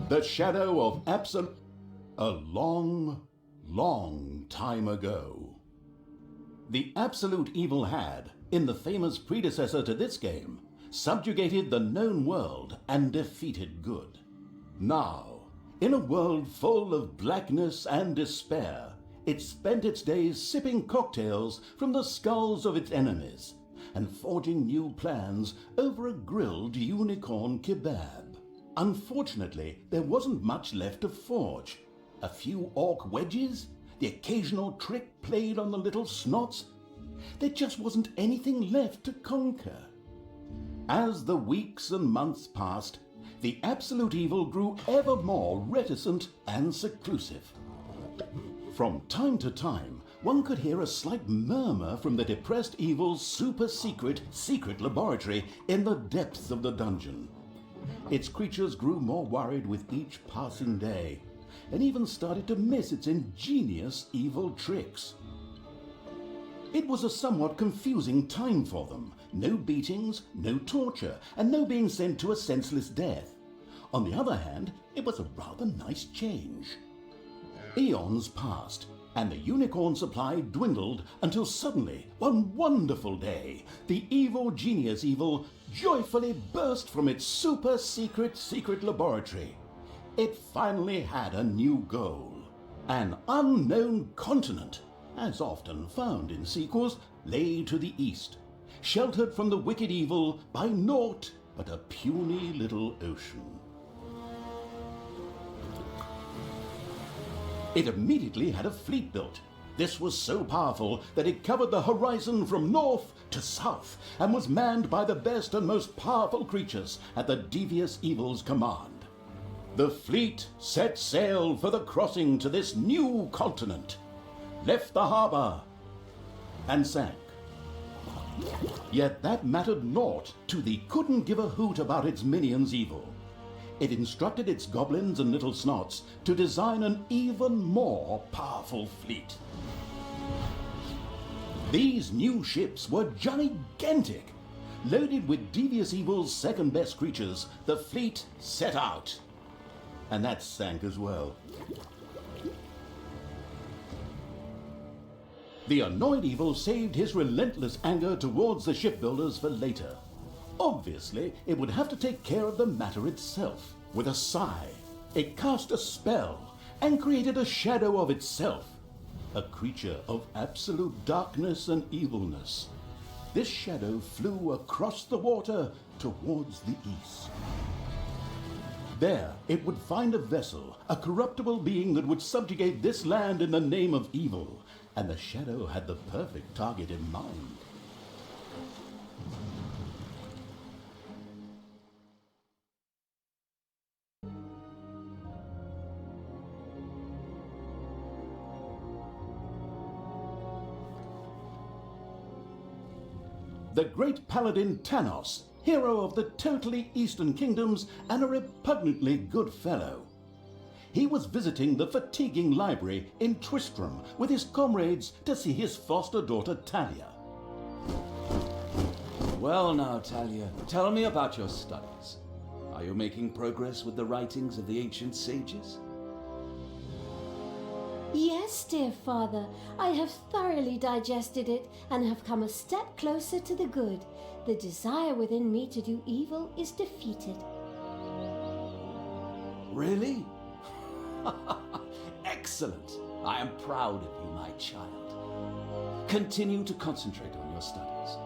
The shadow of absolute... A long, long time ago. The absolute evil had, in the famous predecessor to this game, subjugated the known world and defeated good. Now, in a world full of blackness and despair, it spent its days sipping cocktails from the skulls of its enemies and forging new plans over a grilled unicorn kebab. Unfortunately, there wasn't much left to forge. A few orc wedges, the occasional trick played on the little snots. There just wasn't anything left to conquer. As the weeks and months passed, the absolute evil grew ever more reticent and seclusive. From time to time, one could hear a slight murmur from the depressed evil's secret laboratory in the depths of the dungeon. Its creatures grew more worried with each passing day, and even started to miss its ingenious evil tricks. It was a somewhat confusing time for them. No beatings, no torture, and no being sent to a senseless death. On the other hand, it was a rather nice change. Eons passed, and the unicorn supply dwindled until suddenly, one wonderful day, the evil genius evil joyfully burst from its secret laboratory. It finally had a new goal. An unknown continent, as often found in sequels, lay to the east, sheltered from the wicked evil by naught but a puny little ocean. It immediately had a fleet built. This was so powerful that it covered the horizon from north to south and was manned by the best and most powerful creatures at the devious evil's command. The fleet set sail for the crossing to this new continent, left the harbor, and sank. Yet that mattered naught to the couldn't give a hoot about its minions evil. It instructed its goblins and little snots to design an even more powerful fleet. These new ships were gigantic. Loaded with devious evil's second best creatures, the fleet set out. And that sank as well. The annoyed evil saved his relentless anger towards the shipbuilders for later. Obviously, it would have to take care of the matter itself. With a sigh, it cast a spell and created a shadow of itself, a creature of absolute darkness and evilness. This shadow flew across the water towards the east. There, it would find a vessel, a corruptible being that would subjugate this land in the name of evil, and the shadow had the perfect target in mind. The great paladin Tanos, hero of the totally Eastern Kingdoms and a repugnantly good fellow. He was visiting the fatiguing library in Tristram with his comrades to see his foster daughter Talia. Well now, Talia, tell me about your studies. Are you making progress with the writings of the ancient sages? Yes, dear father, I have thoroughly digested it and have come a step closer to the good. The desire within me to do evil is defeated. Really? Excellent! I am proud of you, my child. Continue to concentrate on your studies.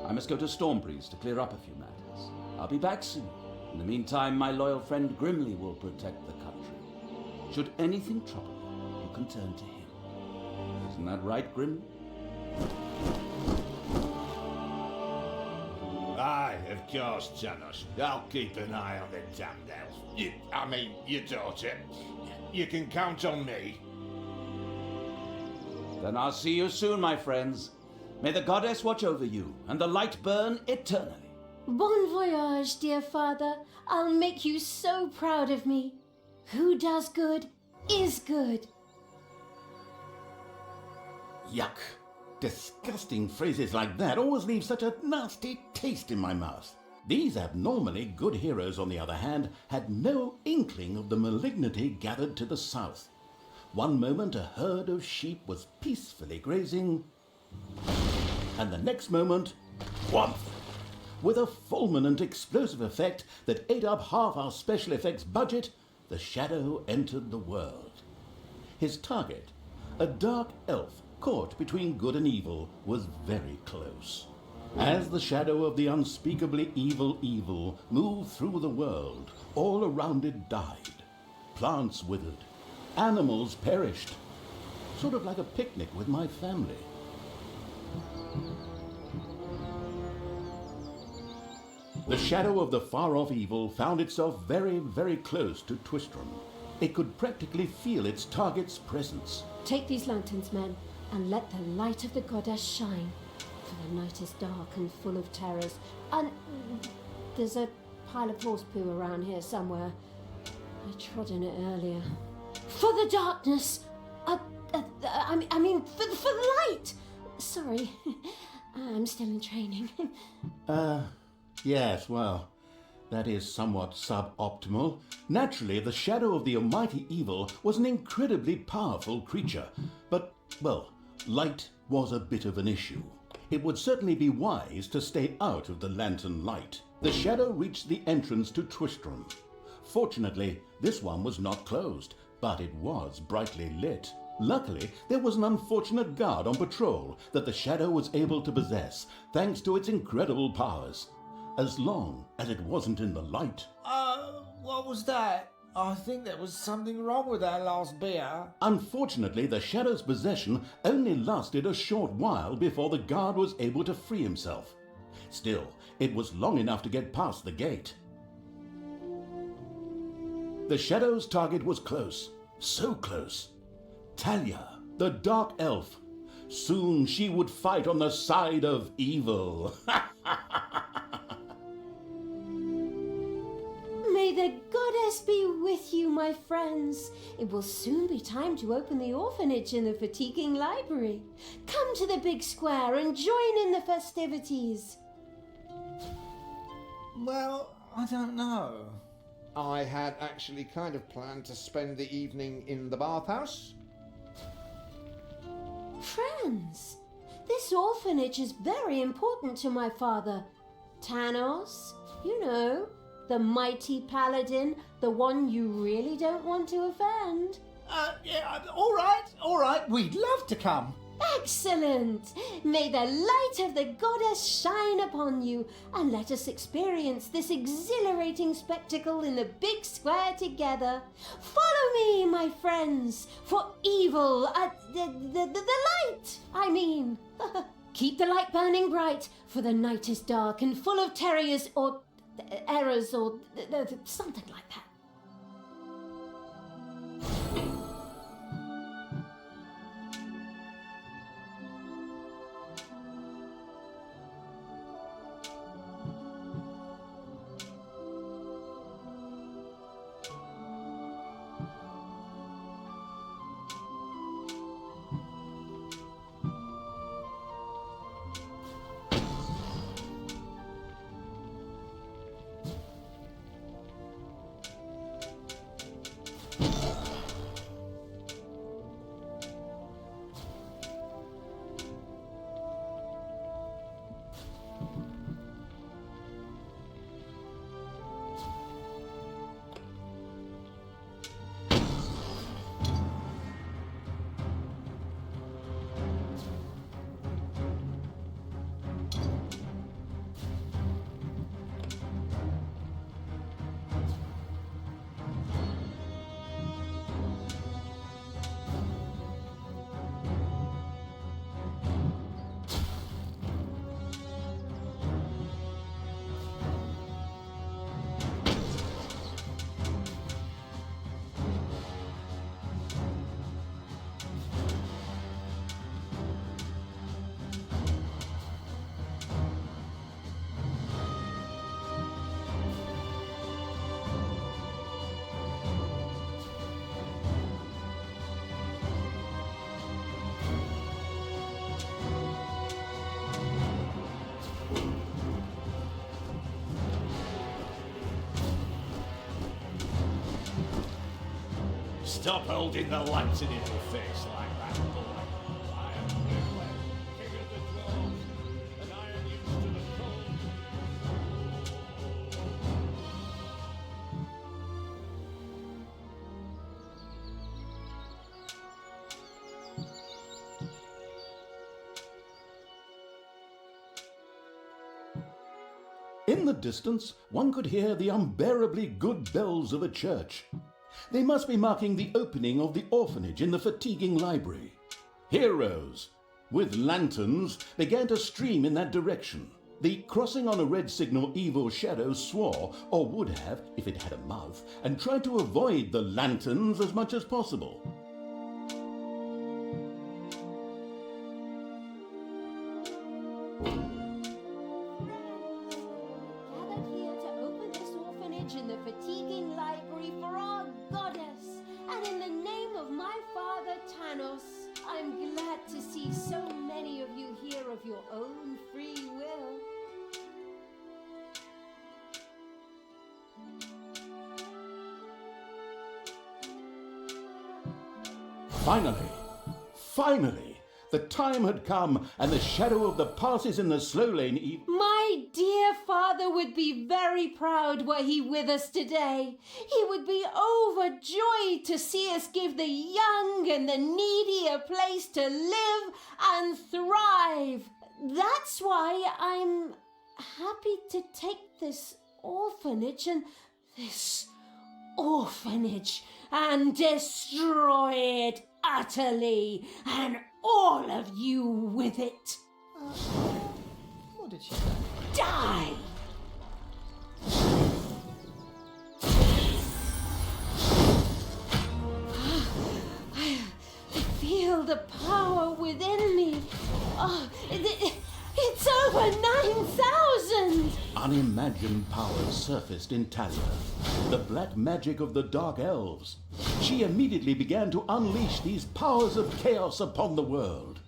I must go to Stormbreeze to clear up a few matters. I'll be back soon. In the meantime, my loyal friend Grimly will protect the country. Should anything trouble you, you can turn to him. Isn't that right, Grimly? Aye, of course, Tanos. I'll keep an eye on the damned elf. Your daughter. You can count on me. Then I'll see you soon, my friends. May the goddess watch over you, and the light burn eternally. Bon voyage, dear father. I'll make you so proud of me. Who does good is good. Yuck! Disgusting phrases like that always leave such a nasty taste in my mouth. These abnormally good heroes, on the other hand, had no inkling of the malignity gathered to the south. One moment a herd of sheep was peacefully grazing, and the next moment, whomp! With a fulminant explosive effect that ate up half our special effects budget, the shadow entered the world. His target, a dark elf caught between good and evil, was very close. As the shadow of the unspeakably evil moved through the world, all around it died. Plants withered, animals perished, sort of like a picnic with my family. The shadow of the far-off evil found itself very, very close to Twistram. It could practically feel its target's presence. Take these lanterns, men, and let the light of the goddess shine. For the night is dark and full of terrors. And there's a pile of horse poo around here somewhere. I trod in it earlier. For the darkness! I mean, for the light! Sorry, I'm still in training. Yes, well, that is somewhat suboptimal. Naturally, the shadow of the almighty evil was an incredibly powerful creature. But, well, light was a bit of an issue. It would certainly be wise to stay out of the lantern light. The shadow reached the entrance to Twistram. Fortunately, this one was not closed, but it was brightly lit. Luckily, there was an unfortunate guard on patrol that the shadow was able to possess, thanks to its incredible powers. As long as it wasn't in the light. What was that? I think there was something wrong with our last beer. Unfortunately, the shadow's possession only lasted a short while before the guard was able to free himself. Still, it was long enough to get past the gate. The shadow's target was close, so close. Talia, the dark elf. Soon she would fight on the side of evil. May the goddess be with you, my friends. It will soon be time to open the orphanage in the fatiguing library. Come to the big square and join in the festivities. Well, I don't know. I had actually kind of planned to spend the evening in the bathhouse. Friends, this orphanage is very important to my father. Tanos, you know, the mighty paladin, the one you really don't want to offend. Yeah, all right, we'd love to come. Excellent! May the light of the goddess shine upon you, and let us experience this exhilarating spectacle in the big square together. Follow me, my friends, for evil, the light, I mean. Keep the light burning bright, for the night is dark and full of terrors or errors or something like that. Stop holding the lantern in your face like that, boy. I am Grimwell, king of the dwarves, and I am used to the cold. In the distance, one could hear the unbearably good bells of a church. They must be marking the opening of the orphanage in the fatiguing library. Heroes, with lanterns, began to stream in that direction. The crossing on a red signal evil shadow swore, or would have if it had a mouth, and tried to avoid the lanterns as much as possible. Gathered here to open this orphanage in the fatiguing library for our goddess, and in the name of my father Tanos, I'm glad to see so many of you here of your own free will. Finally, the time had come, and the shadow of the passes in the slow lane My dear father would be very proud were he with us today. He would be overjoyed to see us give the young and the needy a place to live and thrive. That's why I'm happy to take this orphanage and destroy it utterly, and all of you with it. What did she say? Die! I feel the power within me. Oh, it's over 9,000! unimagined powers surfaced in Talia, the black magic of the Dark Elves. She immediately began to unleash these powers of chaos upon the world.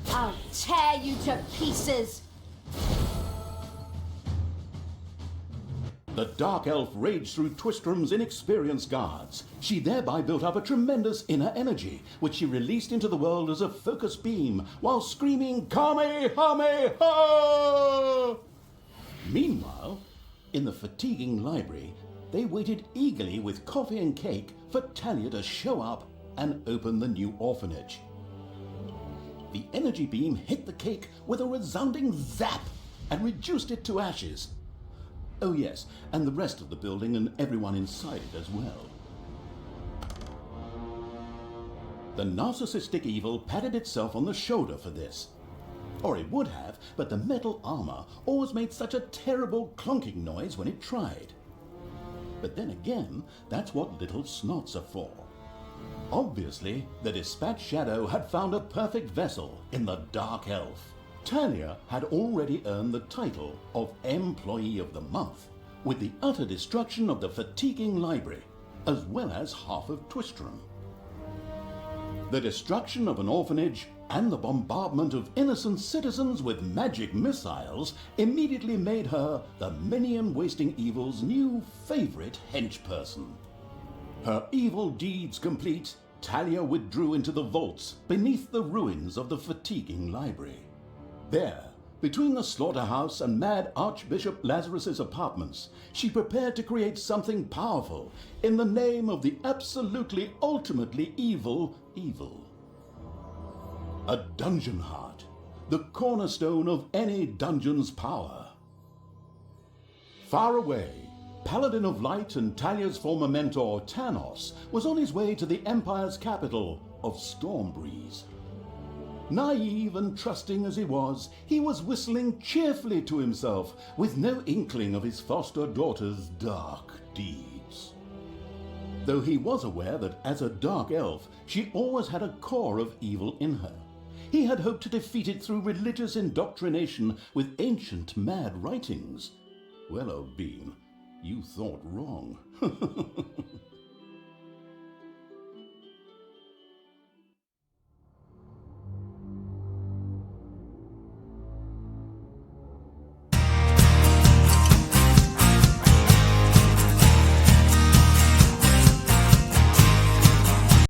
I'll tear you to pieces! The Dark Elf raged through Twistrom's inexperienced guards. She thereby built up a tremendous inner energy, which she released into the world as a focus beam, while screaming, Kamehameha! Meanwhile, in the fatiguing library, they waited eagerly with coffee and cake for Talia to show up and open the new orphanage. The energy beam hit the cake with a resounding zap and reduced it to ashes. Oh yes, and the rest of the building and everyone inside it as well. The narcissistic evil patted itself on the shoulder for this. Or it would have, but the metal armor always made such a terrible clunking noise when it tried. But then again, that's what little snots are for. Obviously, the Dispatch Shadow had found a perfect vessel in the Dark Elf. Talia had already earned the title of Employee of the Month, with the utter destruction of the fatiguing library, as well as half of Twistrom. The destruction of an orphanage and the bombardment of innocent citizens with magic missiles immediately made her the minion-wasting evil's new favorite henchperson. Her evil deeds complete, Talia withdrew into the vaults beneath the ruins of the fatiguing library. There, between the slaughterhouse and Mad Archbishop Lazarus's apartments, she prepared to create something powerful in the name of the absolutely ultimately evil. A dungeon heart, the cornerstone of any dungeon's power. Far away, Paladin of Light and Talia's former mentor, Tanos, was on his way to the Empire's capital of Stormbreeze. Naive and trusting as he was whistling cheerfully to himself, with no inkling of his foster daughter's dark deeds. Though he was aware that as a Dark Elf, she always had a core of evil in her. He had hoped to defeat it through religious indoctrination with ancient mad writings. Well, Bean, you thought wrong.